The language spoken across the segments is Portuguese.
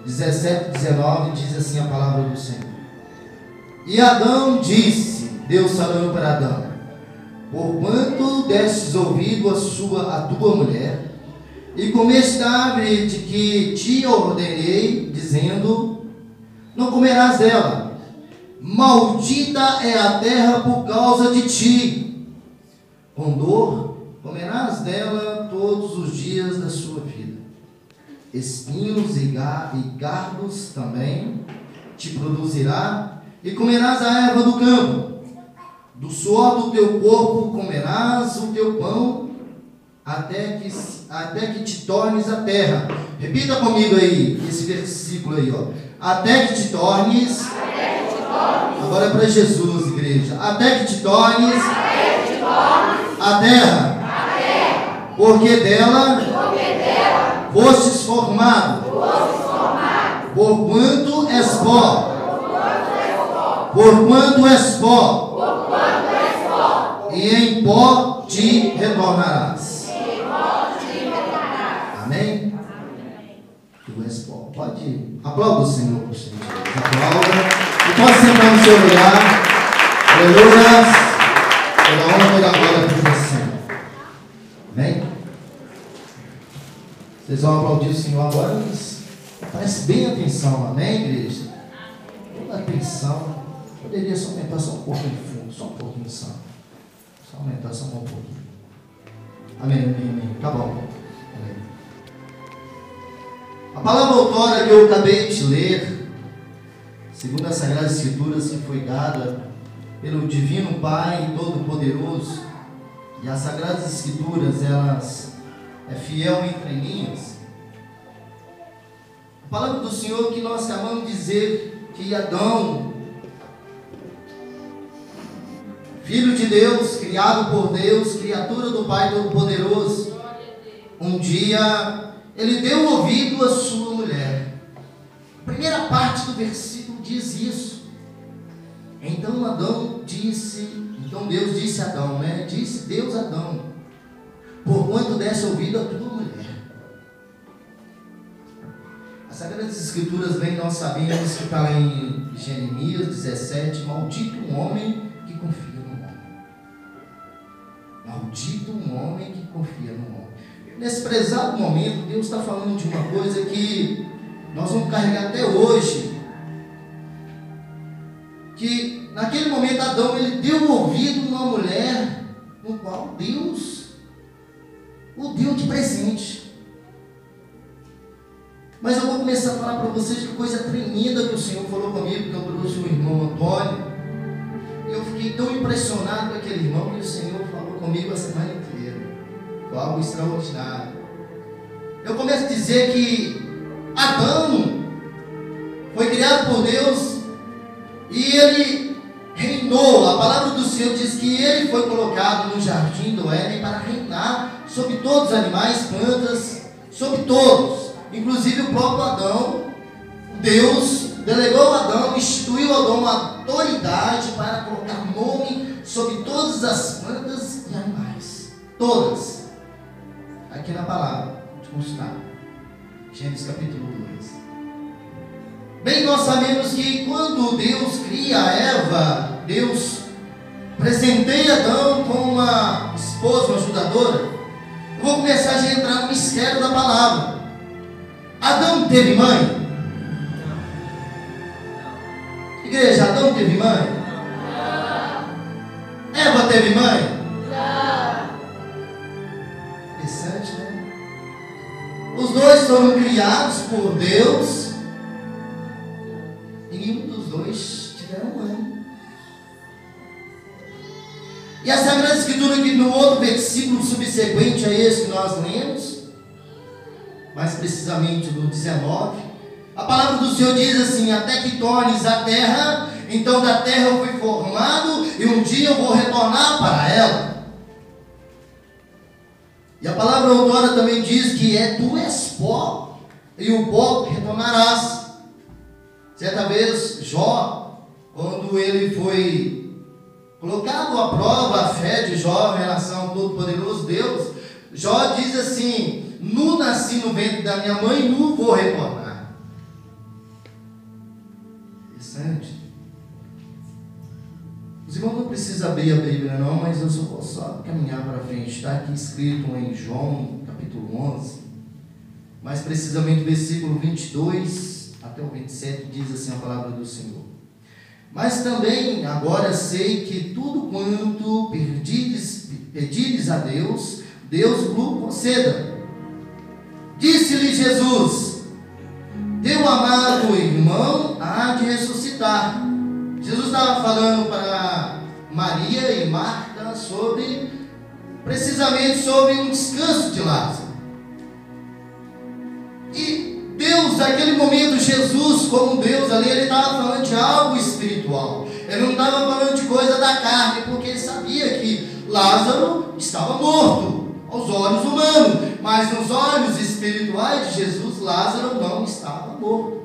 17, 19, diz assim a palavra do Senhor. E Adão disse, Deus falando para Adão: porquanto destes ouvido a tua mulher, e comeste da árvore de que te ordenei, dizendo: não comerás dela, maldita é a terra por causa de ti, com dor comerás dela todos os dias da sua vida, espinhos e cardos também te produzirá, e comerás a erva do campo, do suor do teu corpo comerás o teu pão, até que te tornes a terra. Repita comigo aí, esse versículo aí, ó. Até que te tornes. Agora é para Jesus, igreja. Até que te tornes a terra. Porque dela fostes formado. Porquanto és pó. Porquanto és pó. E em pó te retornarás. Amém? Tu és pó. Pode aplaudir o Senhor, por Senhor. Aplauda. E pode sentar no seu lugar. Aleluia. Toda honra, toda glória para você. Amém? Vocês vão aplaudir o Senhor agora, mas preste bem atenção. Amém, igreja? Toda atenção. Poderia só aumentar só um pouquinho de fundo. Só um pouquinho, só aumentar só um pouquinho. Amém, amém, amém. Tá bom. Amém. A palavra outrora que eu acabei de ler, segundo as Sagradas Escrituras, que foi dada pelo Divino Pai Todo-Poderoso, e as Sagradas Escrituras, elas é fiel entre linhas. A palavra do Senhor que nós acabamos de dizer que Adão, filho de Deus, criado por Deus, criatura do Pai Todo-Poderoso, um dia ele deu ouvido à sua mulher. A primeira parte do versículo diz isso. Então Deus disse a Adão, né? Disse Deus a Adão: porquanto desse ouvido à tua mulher. As Sagradas Escrituras bem nós sabemos que está em Jeremias 17: maldito um homem que confia no homem. Maldito um homem que confia no homem. Nesse prezado momento, Deus está falando de uma coisa que nós vamos carregar até hoje. Que naquele momento Adão, ele deu ouvido a uma mulher no qual Deus o deu de presente. Mas eu vou começar a falar para vocês que coisa tremenda que o Senhor falou comigo, que eu trouxe o irmão Antônio. Eu fiquei tão impressionado com aquele irmão que o Senhor falou comigo a semana inteira. Foi algo extraordinário. Eu começo a dizer que Adão foi criado por Deus e ele reinou. A palavra do Senhor diz que ele foi colocado no jardim do Éden para reinar sobre todos os animais, plantas, sobre todos, inclusive o próprio Adão. Deus delegou a Adão, instituiu a Adão uma autoridade para colocar nome sobre todas as plantas e animais, todas, aqui na palavra de constar, Gênesis capítulo 2. Bem, nós sabemos que quando Deus cria a Eva, Deus presenteia Adão com uma esposa, uma ajudadora. Eu vou começar a entrar no mistério da palavra. Adão teve mãe? Igreja, Adão teve mãe? Não. Eva teve mãe? Não. Interessante, né? Os dois foram criados por Deus e nenhum dos dois tiveram mãe. E a Sagrada Escritura, que no outro versículo subsequente a esse que nós lemos, mais precisamente no 19, a palavra do Senhor diz assim: até que tornes a terra, então da terra eu fui formado e um dia eu vou retornar para ela. E a palavra outrora também diz que tu és pó e o pó retornarás. Certa vez Jó, quando ele foi colocado à prova a fé de Jó em relação ao Todo-Poderoso Deus, Jó diz assim: nu nasci no ventre da minha mãe, nu vou retornar. abrir a Bíblia não, mas eu só posso caminhar para frente. Está aqui escrito em João, capítulo 11, mais precisamente versículo 22 até o 27, diz assim a palavra do Senhor. Mas também agora sei que tudo quanto pedires a Deus, Deus vos conceda. Disse-lhe Jesus: teu amado irmão há de ressuscitar. Jesus estava falando para Maria e Marta precisamente sobre um descanso de Lázaro. E Deus, naquele momento, Jesus, como Deus ali, ele estava falando de algo espiritual. Ele não estava falando de coisa da carne, porque ele sabia que Lázaro estava morto aos olhos humanos, mas nos olhos espirituais de Jesus, Lázaro não estava morto.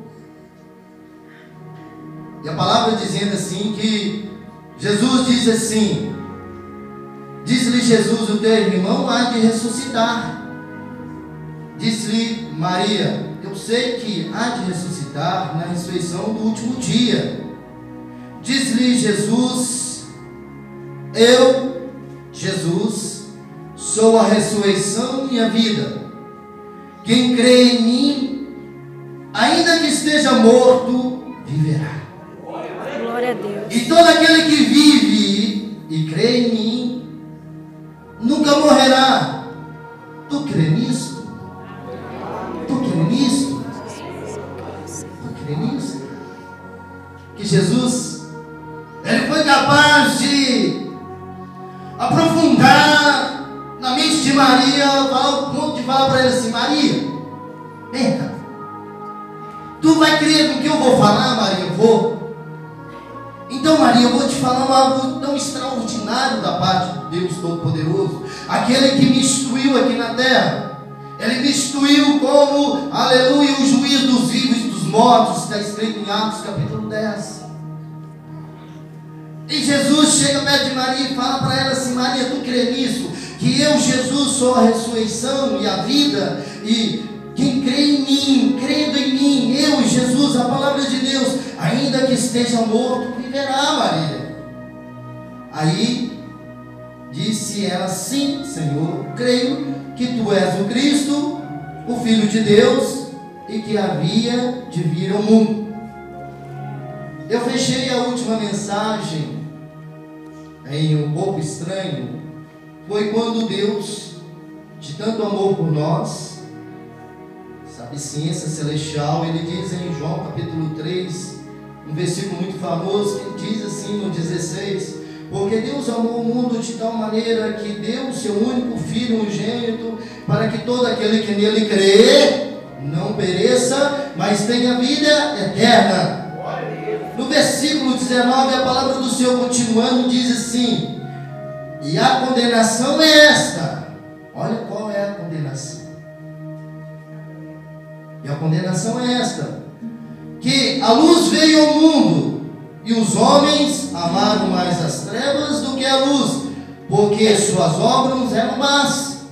E a palavra dizendo assim que Jesus diz assim: disse-lhe Jesus, o teu irmão há de ressuscitar. Disse-lhe Maria: eu sei que há de ressuscitar na ressurreição do último dia. Disse-lhe Jesus: eu, Jesus, sou a ressurreição e a vida. Quem crê em mim, ainda que esteja morto, viverá. Glória a Deus. E todo aquele que vive e crê em mim, nunca morrerá. Tu crê nisso? Tu crê nisso? Tu crê nisso? Que Jesus, ele foi capaz de aprofundar na mente de Maria, ao ponto de falar para ela assim: Maria, vem cá, tu vai crer no que eu vou falar, Maria? Eu vou. Então, Maria, eu vou te falar algo tão extraordinário da parte de Deus Todo-Poderoso, aquele que me instruiu aqui na terra. Ele me instruiu como, aleluia, o juiz dos vivos e dos mortos, está escrito em Atos capítulo 10. E Jesus chega perto de Maria e fala para ela assim: Maria, tu crê nisso? Que eu, Jesus, sou a ressurreição e a vida, e quem crê em mim, crendo em mim, eu e Jesus, a palavra de Deus, ainda que esteja morto, viverá, Maria. Aí disse ela: sim, Senhor, creio que tu és o Cristo, o Filho de Deus, e que havia de vir ao mundo. Eu fechei a última mensagem em um pouco estranho. Foi quando Deus, de tanto amor por nós, sabe, ciência celestial, ele diz em João capítulo 3, um versículo muito famoso, que diz assim no 16: porque Deus amou o mundo de tal maneira que deu o seu único Filho unigênito, para que todo aquele que nele crê não pereça, mas tenha vida eterna. No versículo 19, a palavra do Senhor, continuando, diz assim: e a condenação é esta. Olha qual é a condenação. E a condenação é esta: que a luz veio ao mundo, e os homens amaram mais as trevas do que a luz, porque suas obras eram más.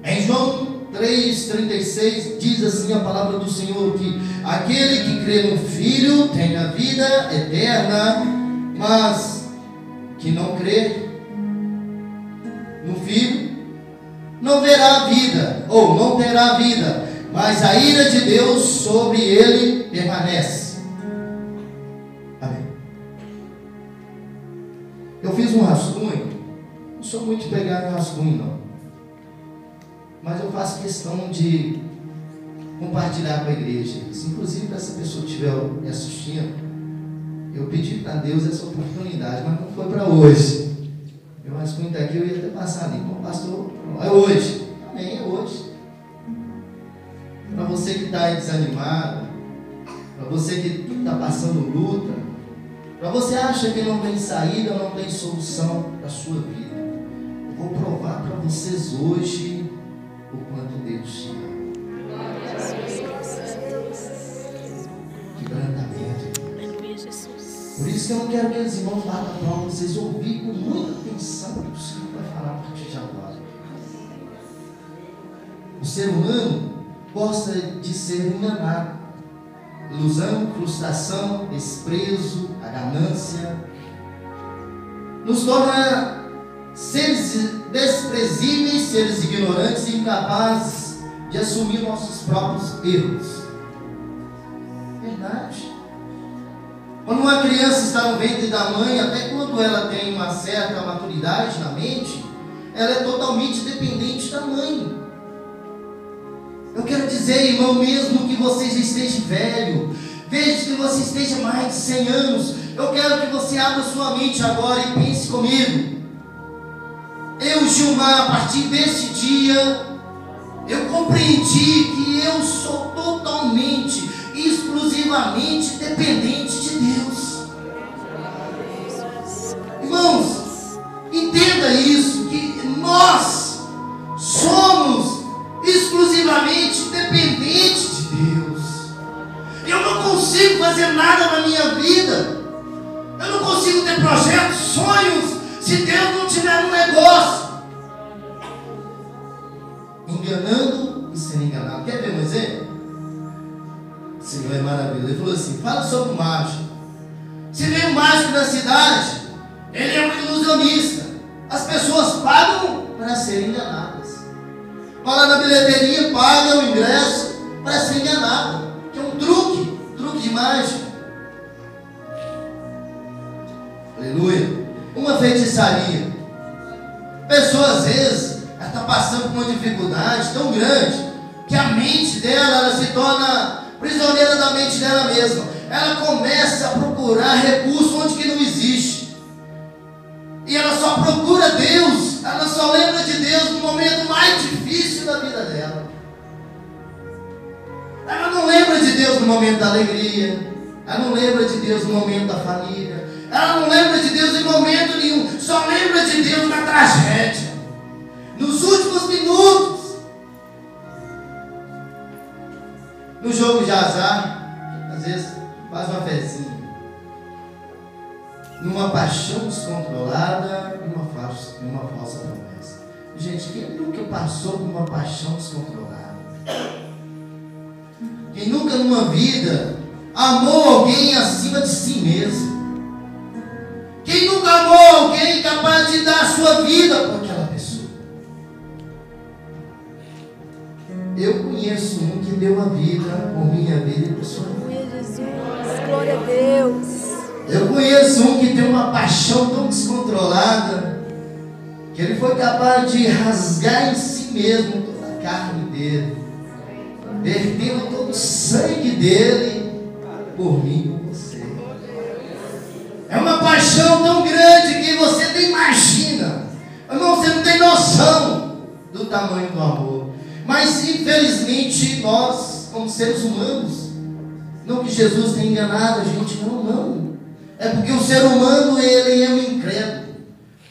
Em João 3,36 diz assim a palavra do Senhor, que aquele que crê no Filho tem a vida eterna, mas que não crê no Filho não verá a vida, ou não terá a vida, mas a ira de Deus sobre ele permanece. Amém. Eu fiz um rascunho, não sou muito de pegar em rascunho não, mas eu faço questão de compartilhar com a igreja. Inclusive, para essa pessoa que estiver me assistindo, eu pedi para Deus essa oportunidade, mas não foi para hoje. Meu rascunho está aqui, eu ia até passar ali. Bom, pastor, é hoje. Amém, é hoje. Para você que está aí desanimado, para você que está passando luta, para você acha que não tem saída, não tem solução para a sua vida, eu vou provar para vocês hoje o quanto Deus te ama. Quebrantamento. Por isso que eu não quero que os irmãos batam para vocês ouvirem com muita atenção o que o Senhor vai falar a partir de agora. O ser humano gosta de ser enganado. Ilusão, frustração, desprezo, a ganância. nos torna seres desprezíveis, seres ignorantes e incapazes de assumir nossos próprios erros. Verdade. Quando uma criança está no ventre da mãe, até quando ela tem uma certa maturidade na mente, ela é totalmente dependente da mãe. Eu quero dizer, irmão, mesmo que você já esteja velho, veja que você esteja mais de 100 anos, eu quero que você abra sua mente agora e pense comigo. Eu, Gilmar, a partir desse dia, eu compreendi que eu sou totalmente, exclusivamente dependente de Deus. Irmãos, entenda isso, que nós somos exclusivamente dependentes de Deus. Eu não consigo fazer nada na minha vida. Eu não consigo ter projetos, sonhos, se Deus não tiver um negócio. Enganando e sendo enganado. Quer ver um exemplo? O Senhor é maravilhoso. Ele falou assim: fala sobre o mágico. Se vem um mágico na cidade, ele é um ilusionista. As pessoas pagam para serem enganadas. Vai lá na bilheteria, paga o ingresso para ser enganado. Que é um truque de mágica. Aleluia. Uma feitiçaria. A pessoa às vezes está passando por uma dificuldade tão grande que a mente dela, ela se torna prisioneira da mente dela mesma. Ela começa a procurar recurso onde que não existe. E ela só procura Deus, ela só lembra de Deus no momento mais difícil da vida dela. Ela não lembra de Deus no momento da alegria. Ela não lembra de Deus no momento da família. Ela não lembra de Deus em momento nenhum. Só lembra de Deus na tragédia, nos últimos minutos. No jogo de azar, às vezes faz uma fezinha, numa paixão descontrolada e uma falsa promessa. Gente, quem nunca passou por uma paixão descontrolada? Quem nunca numa vida amou alguém acima de si mesmo? Quem nunca amou alguém capaz de dar a sua vida por aquela pessoa? Eu conheço um que deu a vida por minha vida e por sua vida. Jesus, glória a Deus. Eu conheço um que tem uma paixão tão descontrolada que ele foi capaz de rasgar em si mesmo toda a carne dele, vertendo todo o sangue dele por mim e por você. É uma paixão tão grande que você nem imagina. Irmão, você não tem noção do tamanho do amor. Mas infelizmente nós, como seres humanos, não que Jesus tenha enganado a gente, não. É porque o ser humano, ele é um incrédulo.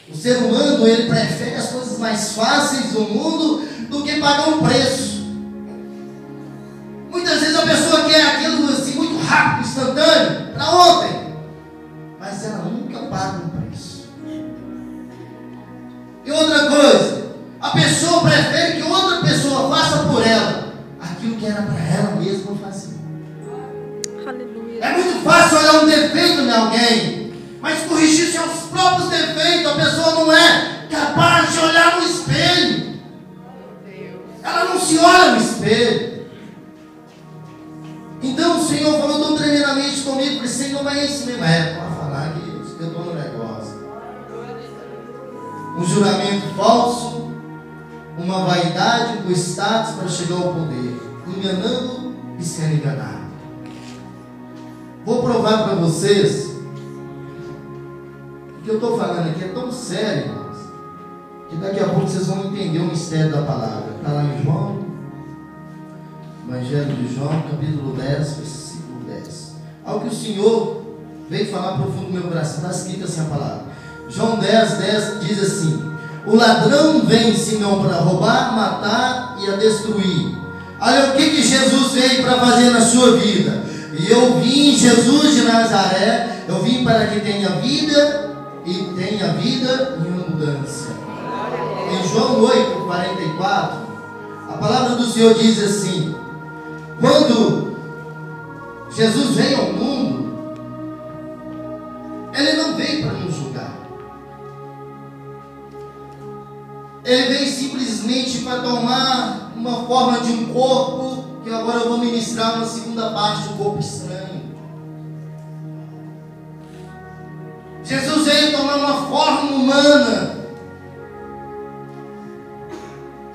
O ser humano, ele prefere as coisas mais fáceis do mundo do que pagar um preço. Muitas vezes a pessoa quer aquilo assim muito rápido, instantâneo, para ontem, mas ela nunca paga um preço. E outra coisa, a pessoa prefere que outra pessoa faça por ela aquilo que era para ela mesma fazer. Aleluia. É muito fácil olhar um defeito em alguém, mas corrigir seus próprios defeitos, a pessoa não é capaz de olhar no espelho. Ela não se olha no espelho. Então o Senhor falou tão tremendamente comigo, porque Senhor, mas é isso mesmo, para falar que eu estou no negócio. Um juramento falso, uma vaidade, um status para chegar ao poder, enganando e sendo enganado. Vou provar para vocês que eu estou falando aqui é tão sério, irmãos, que daqui a pouco vocês vão entender o mistério da palavra. Está lá em João, Evangelho de João, capítulo 10, versículo 10. Algo que o Senhor veio falar profundo no meu coração. Está escrito assim a palavra. João 10 diz assim: o ladrão vem, senão para roubar, matar e a destruir. Olha o que Jesus veio para fazer na sua vida. E eu vim, Jesus de Nazaré, eu vim para que tenha vida e tenha vida em abundância. Em João 8, 44, a palavra do Senhor diz assim: quando Jesus veio ao mundo, Ele não veio para nos julgar. ele veio simplesmente para tomar uma forma de um corpo, que agora eu vou ministrar uma segunda parte do corpo estranho. Jesus veio tomar uma forma humana.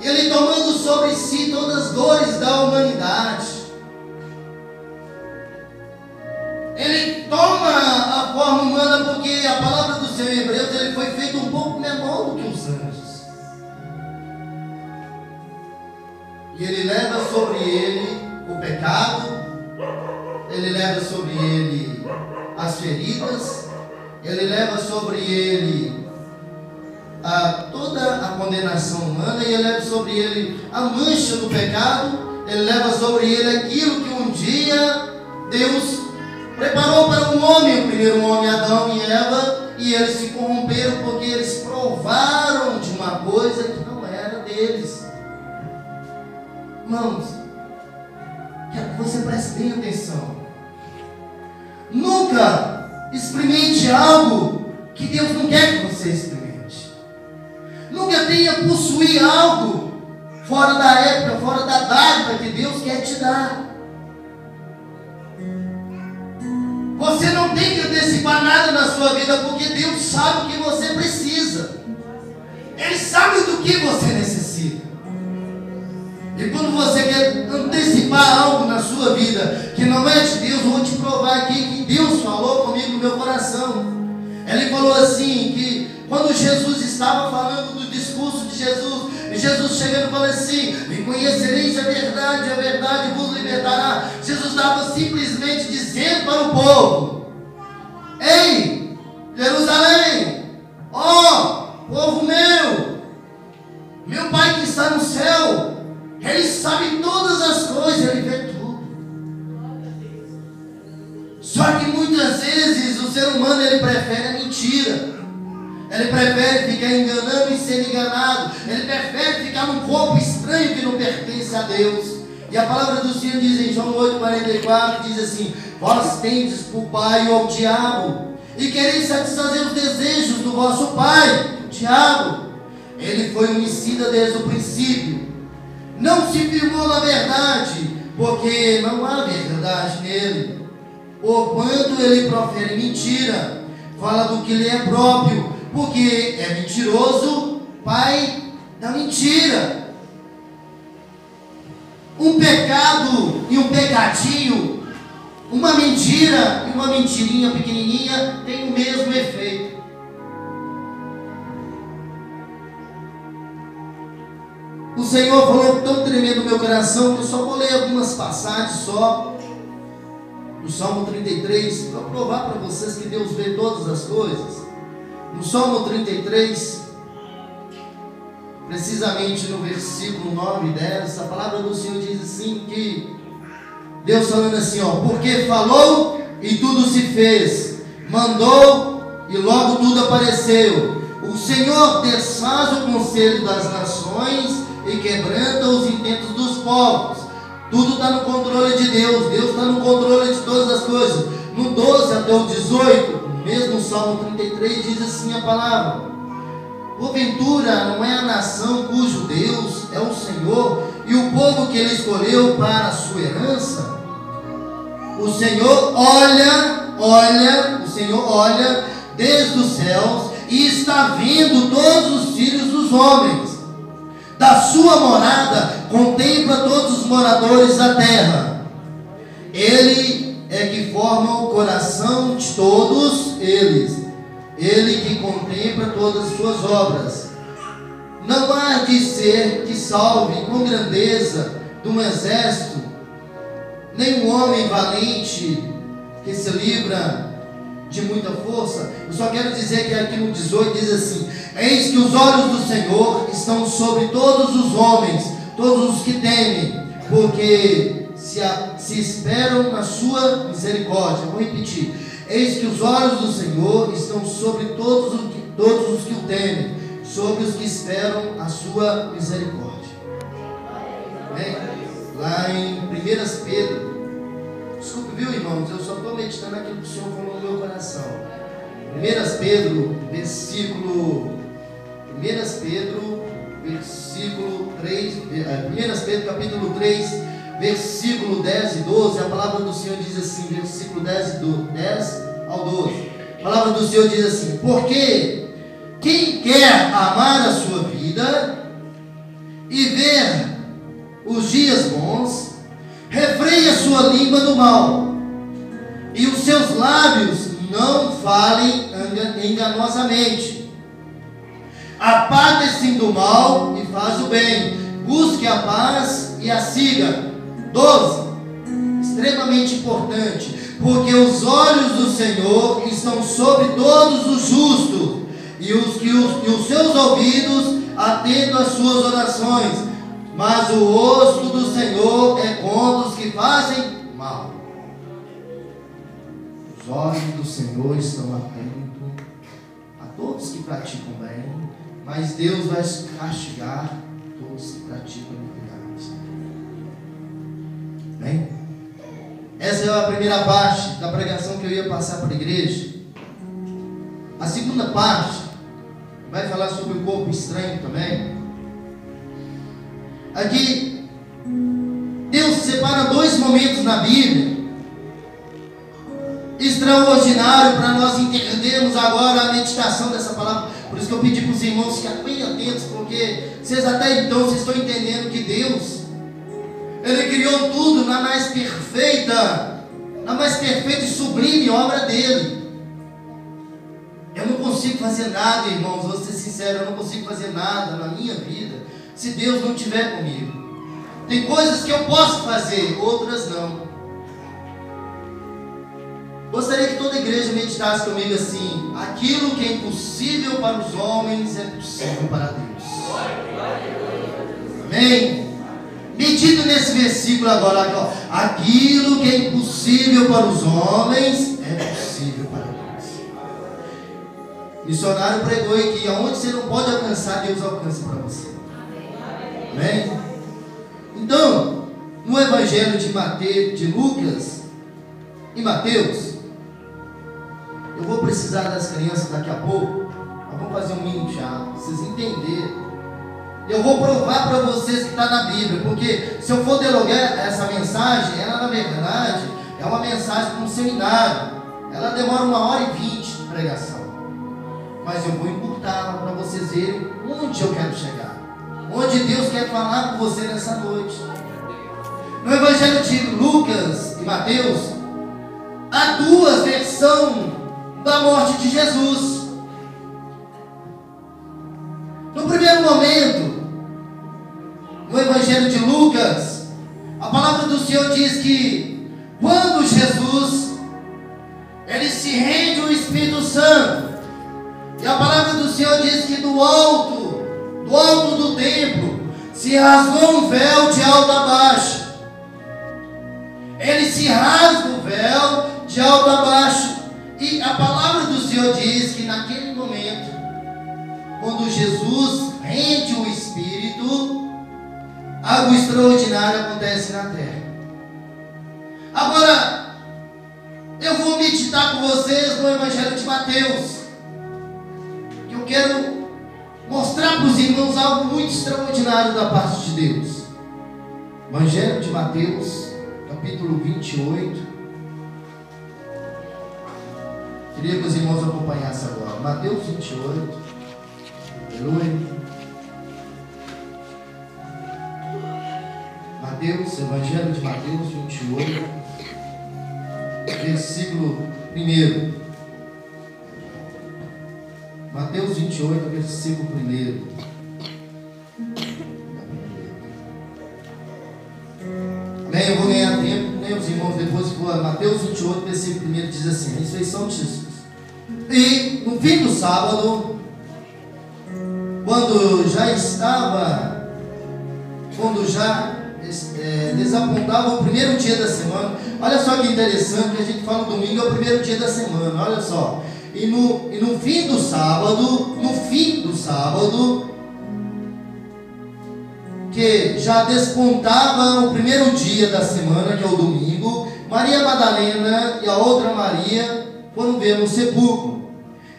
Ele tomando sobre si todas as dores da humanidade. Ele toma a forma humana porque a palavra do Senhor em Hebreus, ele foi feito um pouco menor do que os anjos. E ele leva sobre ele o pecado, ele leva sobre ele as feridas, ele leva sobre ele toda a condenação humana, e ele leva sobre ele a mancha do pecado, ele leva sobre ele aquilo que um dia Deus preparou para um homem, o primeiro homem, Adão e Eva, e eles se corromperam porque eles provaram de uma coisa que não era deles. Irmãos, quero que você preste bem atenção. Nunca experimente algo que Deus não quer que você experimente. Nunca tenha possuir algo fora da época, fora da dádiva que Deus quer te dar. Você não tem que antecipar nada na sua vida, porque Deus sabe o que você precisa. Ele sabe do que você necessita. E quando você quer antecipar algo na sua vida que não é de Deus, eu vou te provar aqui que Deus falou comigo no meu coração. Ele falou assim, que quando Jesus estava falando do discurso de Jesus, e Jesus chegando e falando assim: me conhecereis a verdade vos libertará. Jesus estava simplesmente dizendo para o povo: ei, Jerusalém, ó, povo meu Pai que está no céu, Ele sabe todas as coisas, Ele vê tudo. Só que muitas vezes o ser humano, ele prefere a mentira. Ele prefere ficar enganando e ser enganado. Ele prefere ficar num corpo estranho que não pertence a Deus. E a palavra do Senhor diz em João 8,44, diz assim: vós tendes por pai o diabo, e quereis satisfazer os desejos do vosso pai, o diabo. Ele foi homicida desde o princípio. Não se firmou na verdade, porque não há verdade nele. Porquanto ele profere mentira, fala do que lhe é próprio, porque é mentiroso, pai da mentira. Um pecado e um pecadinho, uma mentira e uma mentirinha pequenininha tem o mesmo efeito. O Senhor falou tão tremendo no meu coração que eu só vou ler algumas passagens só do Salmo 33 para provar para vocês que Deus vê todas as coisas. No Salmo 33, precisamente no versículo 9 e 10, a palavra do Senhor diz assim, que Deus falando assim, ó: porque falou e tudo se fez, mandou e logo tudo apareceu. O Senhor desfaz o conselho das nações e quebranta os intentos dos povos. Tudo está no controle de Deus. Deus está no controle de todas as coisas. No 12 até o 18, mesmo Salmo 33, diz assim a palavra: porventura não é a nação cujo Deus é o Senhor, e o povo que Ele escolheu para a sua herança? O Senhor olha desde os céus e está vendo todos os filhos dos homens. Da sua morada contempla todos os moradores da terra. Ele é que forma o coração de todos eles. Ele que contempla todas as suas obras. Não há de ser que salve com grandeza de um exército, nem um homem valente que se livra de muita força. Eu só quero dizer que aqui no 18 diz assim: eis que os olhos do Senhor estão sobre todos os homens, todos os que temem, porque se esperam na sua misericórdia. Vou repetir: eis que os olhos do Senhor estão sobre todos os que o temem, sobre os que esperam a sua misericórdia. Amém? Lá em 1 Pedro, desculpe, viu, irmãos, eu só estou meditando aquilo que o Senhor falou no meu coração. 1 Pedro, versículo 3, 1 Pedro capítulo 3, versículo 10 e 12, a palavra do Senhor diz assim, versículo 10 ao 12, a palavra do Senhor diz assim: porque quem quer amar a sua vida e ver os dias bons, refreie a sua língua do mal, e os seus lábios não falem enganosamente. Apartem-se do mal e faz o bem, busque a paz e a siga. 12, extremamente importante, porque os olhos do Senhor estão sobre todos os justos, e os seus ouvidos atentam às suas orações, mas o rosto do Senhor é contra os que fazem mal. Os olhos do Senhor estão atentos a todos que praticam bem, mas Deus vai castigar todos que praticam iniquidade. Bem, essa é a primeira parte da pregação que eu ia passar para a igreja. A segunda parte vai falar sobre o corpo estranho também. Aqui, Deus separa dois momentos na Bíblia extraordinário para nós entendermos agora a meditação dessa palavra. Por isso que eu pedi para os irmãos ficarem bem atentos, porque vocês até então vocês estão entendendo que Deus, Ele criou tudo na mais perfeita e sublime obra dele. Eu não consigo fazer nada, irmãos, vou ser sincero, eu não consigo fazer nada na minha vida se Deus não estiver comigo. Tem coisas que eu posso fazer, outras não. Gostaria que toda a igreja meditasse comigo assim: aquilo que é impossível para os homens é possível para Deus. Amém? Medita nesse versículo agora, ó. Aquilo que é impossível para os homens é possível para Deus. O missionário pregou aqui: aonde você não pode alcançar, Deus alcança para você. Amém? Então, no Evangelho de Lucas e Mateus, eu vou precisar das crianças daqui a pouco. Nós vamos fazer um mini teatro, para vocês entenderem. Eu vou provar para vocês que está na Bíblia, porque se eu for dialogar essa mensagem, ela na verdade é uma mensagem para um seminário. Ela demora 1h20 de pregação, mas eu vou encurtá-la para vocês verem onde eu quero chegar, onde Deus quer falar com você nessa noite. No Evangelho de Lucas e Mateus, há duas versões da morte de Jesus. No primeiro momento, no Evangelho de Lucas, a palavra do Senhor diz que quando Jesus ele se rende ao Espírito Santo, e a palavra do Senhor diz que do alto do templo se rasgou um véu de alto a baixo. Ele se rasga o véu de alto a baixo. E a palavra do Senhor diz que naquele momento, quando Jesus rende o Espírito, algo extraordinário acontece na terra. Agora, eu vou meditar com vocês no Evangelho de Mateus. Eu quero mostrar para os irmãos algo muito extraordinário da parte de Deus. Evangelho de Mateus, capítulo 28. Queria que os irmãos acompanhassem agora. Mateus 28. Aleluia. Mateus, Evangelho de Mateus 28, versículo 1. Mateus 28, versículo 1. Amém? Eu vou ganhar tempo, né, os irmãos? Depois for Mateus 28, versículo 1 diz assim: a ressurreição de Jesus. E no fim do sábado, quando já desapontava o primeiro dia da semana. Olha só que interessante, que a gente fala domingo é o primeiro dia da semana. Olha só. E no fim do sábado, que já despontava o primeiro dia da semana, que é o domingo, Maria Madalena e a outra Maria foram ver no sepulcro.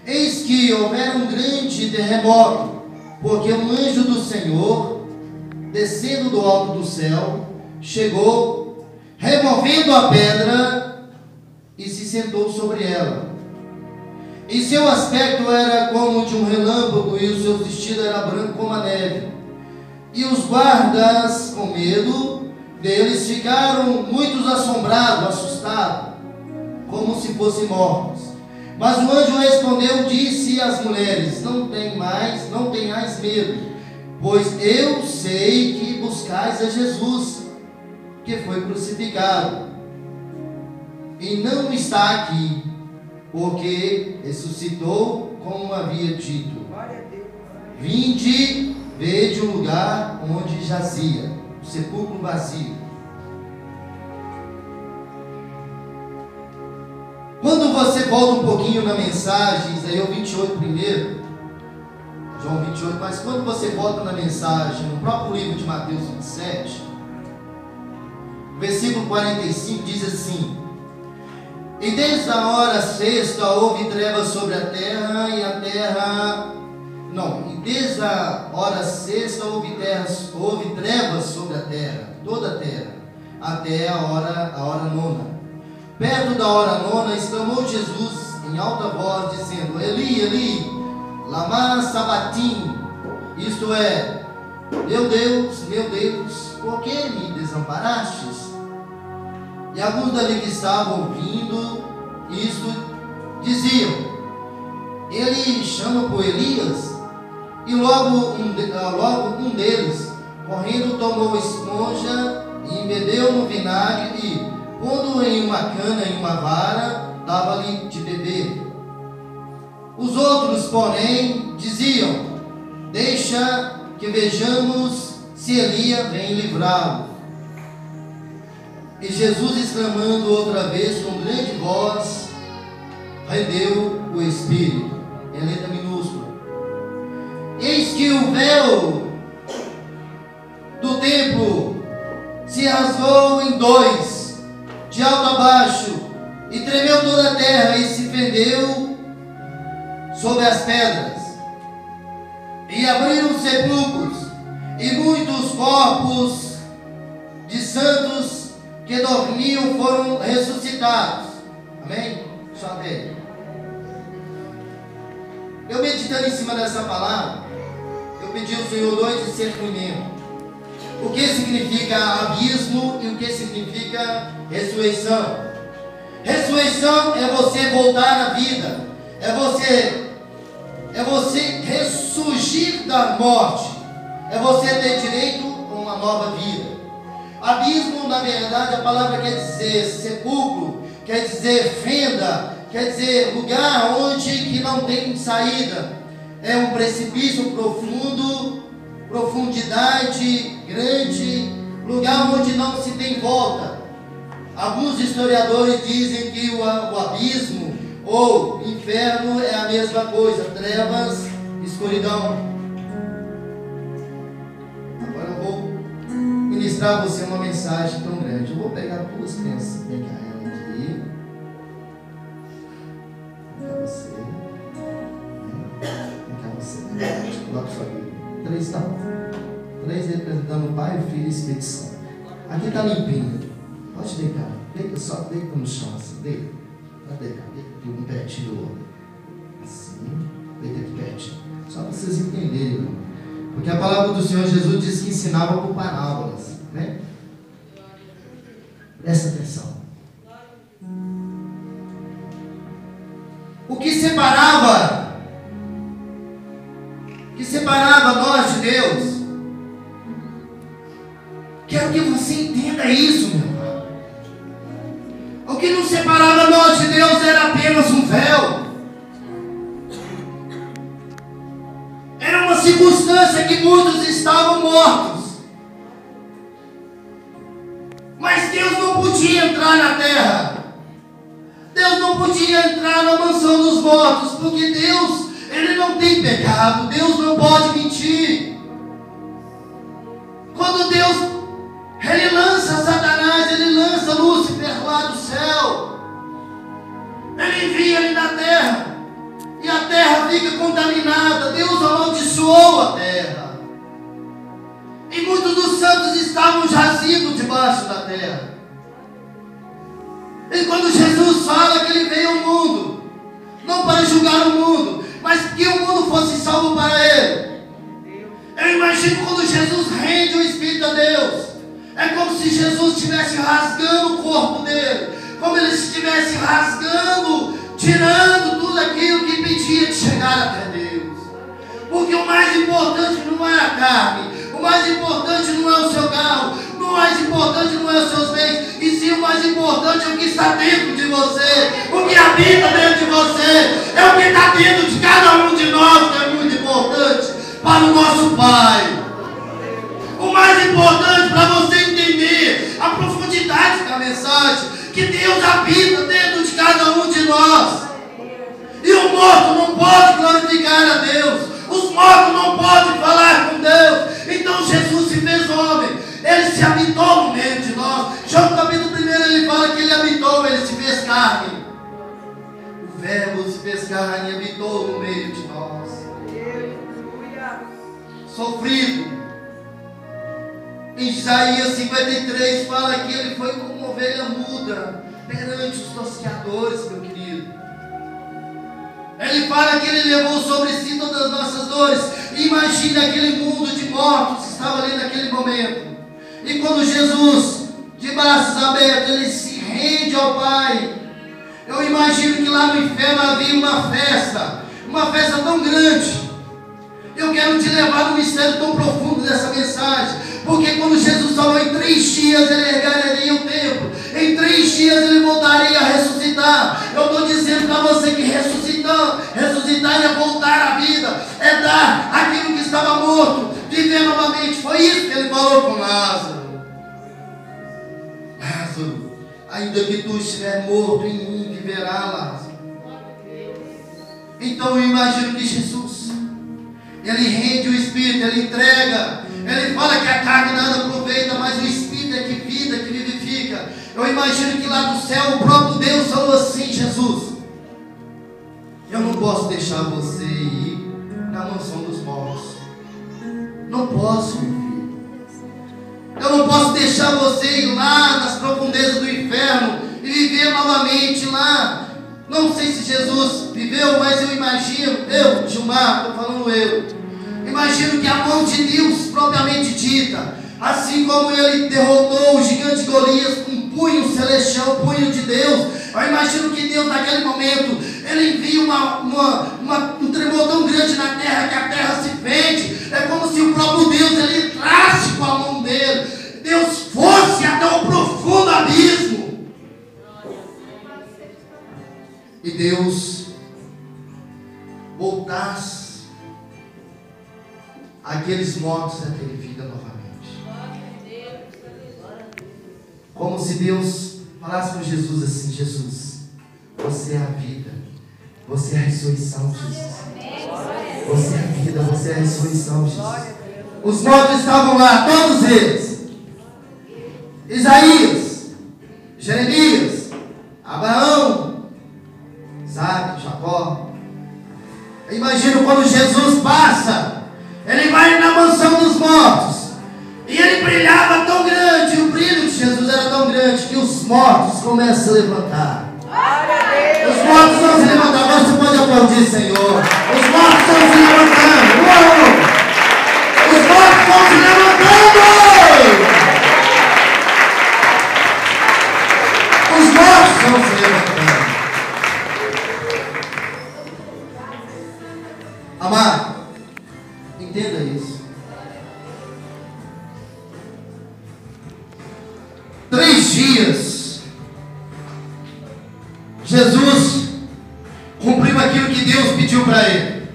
Eis que houvera um grande terremoto, porque um anjo do Senhor, descendo do alto do céu, chegou, removendo a pedra, e se sentou sobre ela. E seu aspecto era como de um relâmpago, e o seu vestido era branco como a neve. E os guardas, com medo deles, ficaram muitos assombrados, assustados, como se fossem mortos. Mas o anjo respondeu, disse às mulheres: não tenhais medo, pois eu sei que buscais a Jesus, que foi crucificado, e não está aqui, porque ressuscitou, como havia dito. Vinde, vede o lugar onde jazia, o sepulcro vazio. Quando você volta um pouquinho na mensagem, Isaías 28 primeiro, João 28, mas quando você volta na mensagem, no próprio livro de Mateus 27, versículo 45 diz assim: e desde a hora sexta houve trevas sobre a terra, e desde a hora sexta houve trevas sobre a terra, toda a terra, até a hora nona. Perto da hora nona, exclamou Jesus em alta voz, dizendo: Eli, Eli, lama sabachthani, isto é, meu Deus, por que me desamparastes? E alguns dali que estavam ouvindo isto diziam: ele chama por Elias. E logo um deles, correndo, tomou esponja e embebeu no vinagre e, pondo em uma cana e uma vara, dava-lhe de beber. Os outros, porém, diziam: deixa que vejamos se Elias vem livrá-lo. E Jesus, exclamando outra vez com grande voz, rendeu o Espírito, em letra minúscula. Eis que o véu do templo se rasgou em dois, de alto a baixo, e tremeu toda a terra, e se fendeu sobre as pedras. E abriram os sepulcros, e muitos corpos de santos que dormiam foram ressuscitados. Amém? Só até. Eu meditando em cima dessa palavra, eu pedi ao Senhor 2 discernimentos. O que significa abismo e o que significa ressurreição. Ressurreição é você voltar à vida, é você ressurgir da morte, é você ter direito a uma nova vida. Abismo, na verdade, a palavra quer dizer sepulcro, quer dizer fenda, quer dizer lugar onde que não tem saída. É um precipício profundo, profundidade grande, lugar onde não se tem volta. Alguns historiadores dizem que o abismo ou inferno é a mesma coisa, trevas, escuridão. Agora eu vou ministrar a você uma mensagem tão grande. Eu vou pegar duas crianças, vem cá, ela aqui. Vem cá você. Vem cá você. Coloca sua Bíblia. 3 não. 3 representando o Pai, o Filho e o Espírito Santo. Aqui está limpinho. Pode deitar. Deita só, deita no chão assim. Deita. Pode deitar. Deita aqui um pertinho do outro. Assim. Deita aqui pertinho. Só para vocês entenderem, irmão. Porque a palavra do Senhor Jesus diz que ensinava por parábolas, né? Presta atenção. O que separava nós de Deus, quero que você entenda isso, meu irmão. O que nos separava nós de Deus era apenas um véu. Era uma circunstância que muitos estavam mortos. Mas Deus não podia entrar na terra. Deus não podia entrar na mansão dos mortos, porque Deus, Ele não tem pecado. Deus não pode mentir. Quando Deus, Ele lança Satanás, Ele lança Lúcifer lá do céu, Ele envia ele na terra. E a terra fica contaminada. Deus amaldiçoou a terra. E muitos dos santos estavam jazidos debaixo da terra. E quando Jesus fala que ele veio ao mundo, não para julgar o mundo, mas que o mundo fosse salvo para ele. Eu imagino quando Jesus rende o Espírito a Deus, é como se Jesus estivesse rasgando o corpo dele, como ele estivesse rasgando, tirando tudo aquilo que impedia de chegar até Deus. Porque o mais importante não é a carne, o mais importante não é o seu carro, o mais importante não é os seus bens, e sim o mais importante é o que está dentro de você, o que habita dentro de você, é o que está dentro de cada um de nós, que é muito importante para o nosso Pai. O mais importante para você entender a profundidade da mensagem, que Deus habita dentro de cada um de nós. E o morto não pode glorificar a Deus, os mortos não podem falar com Deus. Então Jesus se fez homem, ele se habitou no meio de nós. João capítulo 1 ele fala que ele habitou, ele se fez carne. O verbo se fez carne e habitou no meio de nós. Sofrido. Em Isaías 53 fala que ele foi como uma ovelha muda perante os tosqueadores, meu querido. Ele fala que ele levou sobre si todas as nossas dores. Imagina aquele mundo de mortos que estava ali naquele momento. E quando Jesus, de braços abertos, ele se rende ao Pai, eu imagino que lá no inferno havia uma festa tão grande. Eu quero te levar no mistério tão profundo dessa mensagem, porque quando Jesus falou em 3 dias ele ergueria o templo, em 3 dias ele voltaria a ressuscitar. Eu estou dizendo para você que ressuscitar é voltar à vida, é dar aquilo que estava morto, viver novamente. Foi isso que ele falou com Lázaro. Lázaro, ainda que tu estiver morto em mim, viverá, Lázaro. Então eu imagino que Jesus, ele rende o Espírito, ele entrega, ele fala que a carne nada aproveita, mas o Espírito é que vida, que vivifica. Eu imagino que lá do céu o próprio Deus falou assim: Jesus, eu não posso deixar você ir na mansão dos mortos. Não posso, meu filho. Eu não posso deixar você ir lá nas profundezas do inferno e viver novamente lá. Não sei se Jesus viveu, mas eu imagino, eu, Gilmar, estou falando imagino que a mão de Deus propriamente dita, assim como ele derrotou o gigante Golias com um punho celestial, um punho de Deus, eu imagino que Deus naquele momento, ele envia um tremor tão grande na terra, que a terra se fende. É como se o próprio Deus, ele entrasse com a mão dele, Deus fosse até o profundo abismo, e Deus voltasse aqueles mortos a terem vida novamente. Como se Deus falasse para Jesus assim: Jesus, você é a vida, você é a ressurreição, Jesus. Você é a vida, você é a ressurreição, Jesus. Os mortos estavam lá, todos eles. Isaías, Jeremias, Abraão, Isaac, Jacó. Eu imagino quando Jesus passa, ele vai na mansão dos mortos, e ele brilhava tão grande, o brilho de Jesus era tão grande, que os mortos começam a se levantar. Os mortos vão se levantar. Agora você pode aplaudir, Senhor. Os mortos estão se levantando. Os mortos estão se levantando. Os mortos estão se levantando. Amado, entenda isso. 3 dias Jesus cumpriu aquilo que Deus pediu para ele.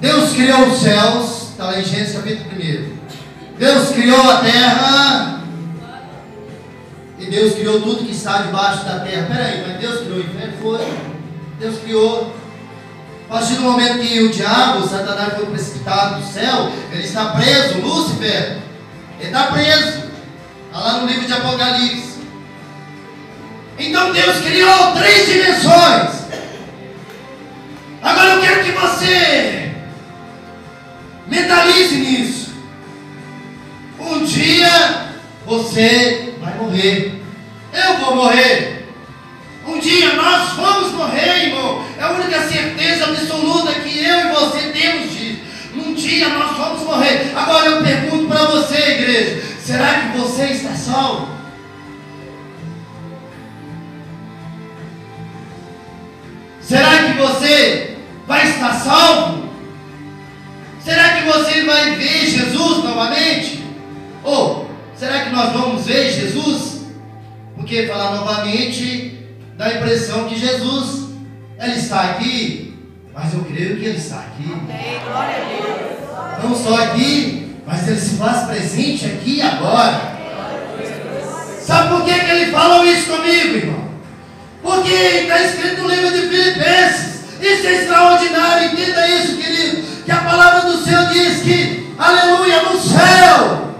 Deus criou os céus, está lá em Gênesis capítulo 1. Deus criou a terra, e Deus criou tudo que está debaixo da terra. Peraí, mas Deus criou o inferno? Foi. Deus criou. A partir do momento que o diabo, Satanás, foi precipitado do céu, ele está preso. Lúcifer, ele está preso. Está lá no livro de Apocalipse. Então Deus criou 3 dimensões. Agora eu quero que você mentalize nisso. Um dia você vai morrer. Eu vou morrer. Um dia nós vamos morrer, irmão. É a única certeza absoluta que eu e você temos disso. Um dia nós vamos morrer. Agora eu pergunto para você, igreja: será que você está salvo? Será que você vai estar salvo? Será que você vai ver Jesus novamente? Ou será que nós vamos ver Jesus? Porque falar novamente dá a impressão que Jesus, Ele está aqui, mas eu creio que Ele está aqui. Amém. Glória a Deus. Não só aqui, mas Ele se faz presente aqui e agora. Sabe por que Ele falou isso comigo, irmão? Porque está escrito no livro de Filipenses. Isso é extraordinário, entenda isso, querido. Que a palavra do Senhor diz que, aleluia, no céu,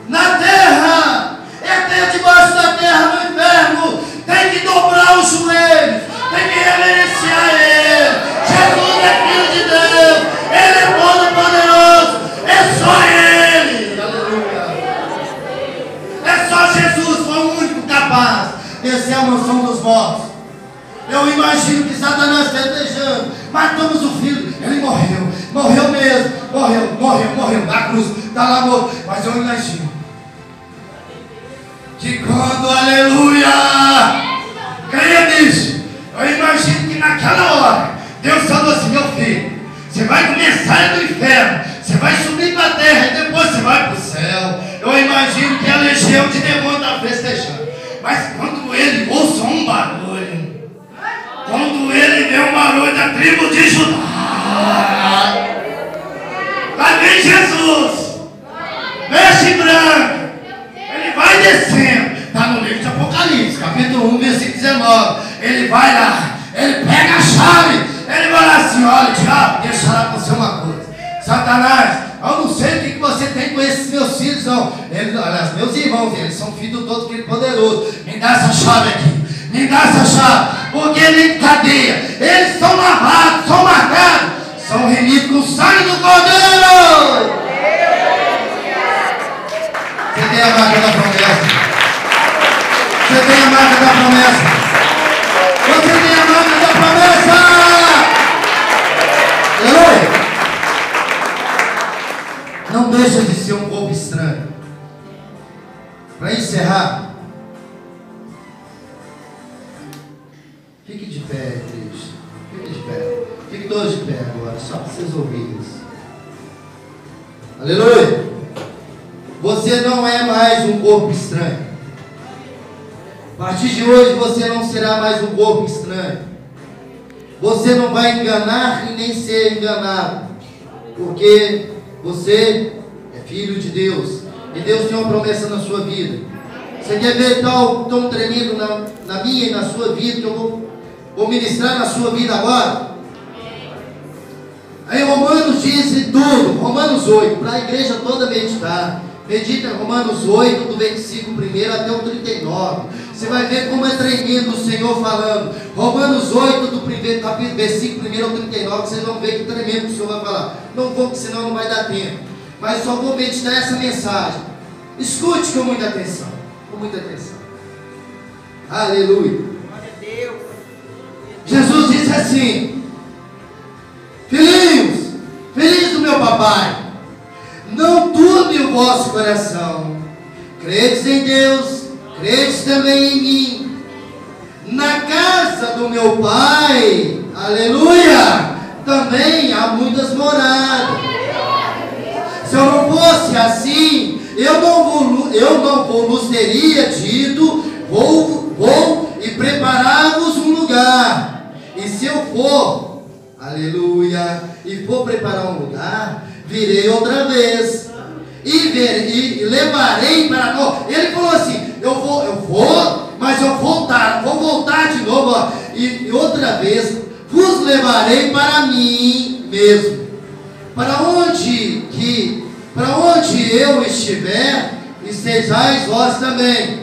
na terra, é até debaixo da terra, no inferno, tem que dobrar os joelhos, tem que reverenciar Ele. Jesus é Filho de Deus, Ele é todo poderoso, é só Ele, aleluia. É só Jesus, foi o único capaz de descer a mansão dos mortos. Eu imagino que Satanás festejando, matamos o filho, ele morreu mesmo, morreu na cruz, está lá morto. Mas eu imagino que quando, aleluia, creia nisso, eu imagino que naquela hora, Deus falou assim: meu filho, você vai começar do inferno, você vai subir para a terra e depois você vai para o céu. Eu imagino que a legião de demônios está festejando. Mas quando ele ouça um barulho, quando ele vê um barulho da tribo de Judá, lá vem Jesus, veste branco, ele vai descendo. Está no livro de Apocalipse, capítulo 1, versículo 19. Ele vai lá, ele pega a chave, ele vai lá assim: olha, diabo, deixa lá você uma coisa. Satanás, eu não sei o que você tem com esses meus filhos, não. Aliás, meus irmãos, eles são filhos do Todo-Poderoso. Me dá essa chave aqui. Me dá essa chave. Porque nem cadeia. Eles são lavados, são marcados, são remidos com o sangue do Cordeiro. Você tem a marca da promessa. Você tem a marca da promessa. Você tem a marca da promessa. Aleluia. Não deixa de ser um corpo estranho. Para encerrar, fique de pé, igreja. Fique de pé. Fique todos de pé agora, só para vocês ouvirem isso. Aleluia. Você não é mais um corpo estranho. A partir de hoje você não será mais um corpo estranho. Você não vai enganar e nem ser enganado. Porque você é filho de Deus. E Deus tem uma promessa na sua vida. Você quer ver tão tremendo na minha e na sua vida, que eu vou ministrar na sua vida agora? Aí Romanos diz tudo. Romanos 8, para a igreja toda meditar. Medita em Romanos 8, do versículo 1 até o 39. Você vai ver como é tremendo o Senhor falando. Romanos 8, do versículo 1 ao 39. Vocês vão ver que tremendo o Senhor vai falar. Não vou, porque senão não vai dar tempo. Mas só vou meditar essa mensagem. Escute com muita atenção. Com muita atenção. Aleluia. Jesus disse assim: filhinhos, filhinhos do meu papai, não turbe o vosso coração. Credes em Deus, credes também em mim. Na casa do meu pai, aleluia, também há muitas moradas. Se eu não fosse assim, eu não vos teria dito: vou e preparar-vos um lugar. E se eu for, aleluia, e for preparar um lugar, virei outra vez e levarei para nós. Ele falou assim: eu vou, mas eu vou voltar de novo, ó, e outra vez vos levarei para mim mesmo. Para onde eu estiver, estejais vós também.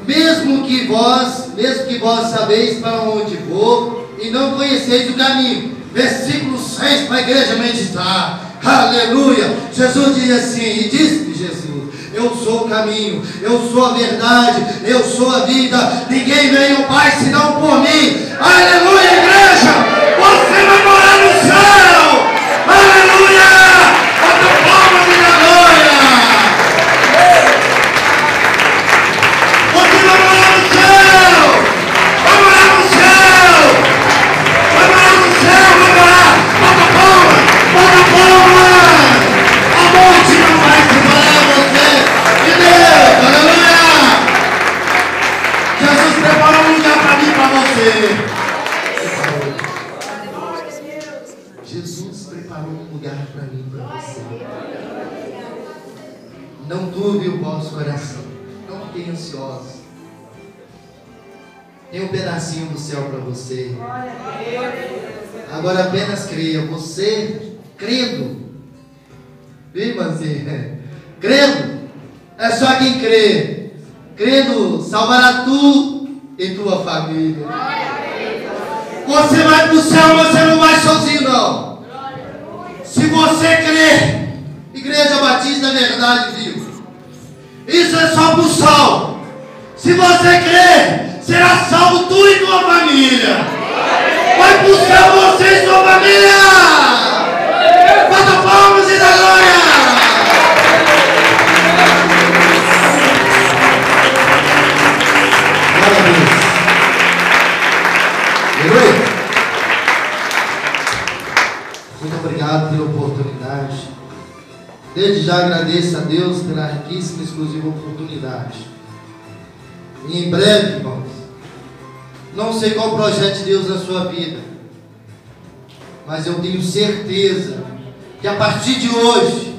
Mesmo que vós sabeis para onde vou, e não conheceis o caminho. Versículo 6 para a igreja meditar. Aleluia. Jesus diz assim, e disse Jesus: eu sou o caminho, eu sou a verdade, eu sou a vida. Ninguém vem ao Pai senão por mim. Aleluia, igreja. Você vai morar no céu. Aleluia. Bota palmas e dá glória. Você vai morar no céu. Vai morar no céu. Vai morar no céu. Vai morar. Bota palmas. Bota palmas. A morte não vai separar você de Deus. Aleluia. Jesus preparou um lugar para mim e para você. Jesus preparou um lugar para mim e para você. Não turbe o vosso coração. Não fiquem ansiosos. Tem um pedacinho do céu para você. Agora apenas creia. Você crendo. Viu, assim? Crendo. É só quem crê. Crendo salvará tu e tua família. Você vai para o céu, você não vai sozinho não. Se você crê, Igreja Batista Verdade Viva, isso é só para o salvo. Se você crê, será salvo tu e tua família. Vai para o céu você e sua família. Bata palmas e dá glória. Glória a Deus. Aleluia. Muito obrigado pela oportunidade. Desde já agradeço a Deus pela riquíssima e exclusiva oportunidade. E em breve, irmãos, não sei qual o projeto de Deus na sua vida, mas eu tenho certeza que a partir de hoje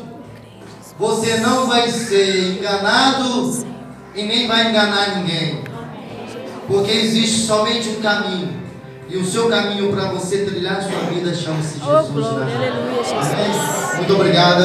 você não vai ser enganado e nem vai enganar ninguém, porque existe somente um caminho, e o seu caminho para você trilhar a sua vida chama-se Jesus. Glória, aleluia, Jesus. Amém? Muito obrigado.